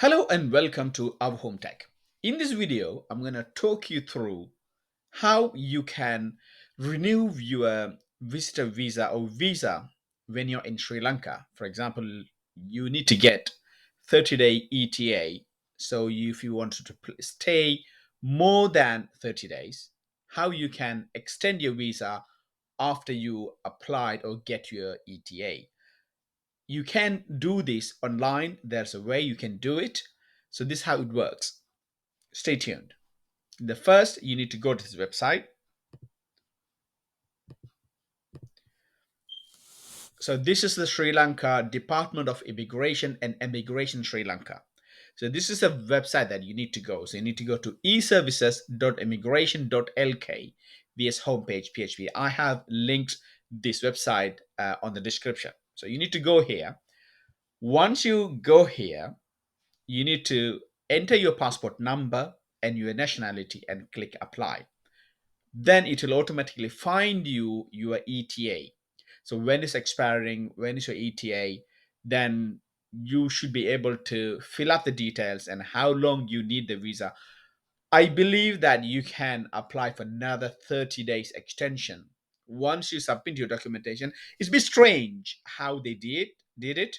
Hello and welcome to our home tech. In this video, I'm going to talk you through how you can renew your visitor visa or visa when you're in Sri Lanka. For example, you need to get 30-day ETA. So if you wanted to stay more than 30 days, how you can extend your visa after you applied or get your ETA. You can do this online. There's a way you can do it. So this is how it works. Stay tuned. The first, you need to go to this website. So this is the Sri Lanka Department of Immigration and Immigration Sri Lanka. So this is a website that you need to go. So you need to go to eservices.immigration.lk vs homepage php. I have linked this website on the description. So you need to go here. Once you go here, you need to enter your passport number and your nationality and click apply. Then it will automatically find you your ETA. So when it's expiring, when is your ETA, then you should be able to fill up the details and how long you need the visa. I believe that you can apply for another 30 days extension once you submit your documentation. It's a bit strange how they did it,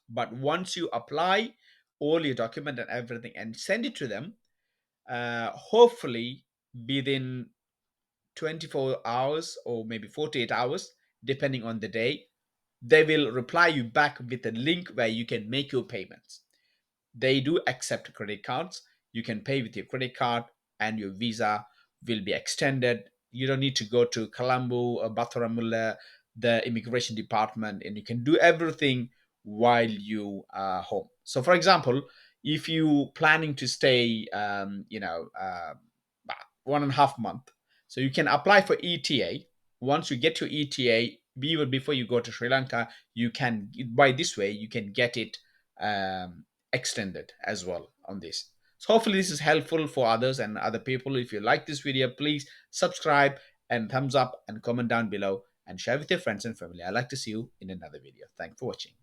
but once you apply all your document and everything and send it to them, hopefully within 24 hours or maybe 48 hours, depending on the day, they will reply you back with a link where you can make your payments. They do accept credit cards. You can pay with your credit card and your visa will be extended. You don't need to go to Colombo or Batharamulla, the immigration department, and you can do everything while you are home. So, for example, if you planning to stay, 1.5 month, so you can apply for ETA. Once you get your ETA, even before you go to Sri Lanka, you can by this way you can get it extended as well on this. So hopefully this is helpful for others and other people. If you like this video, please subscribe and thumbs up and comment down below and share with your friends and family. I'd like to see you in another video. Thanks for watching.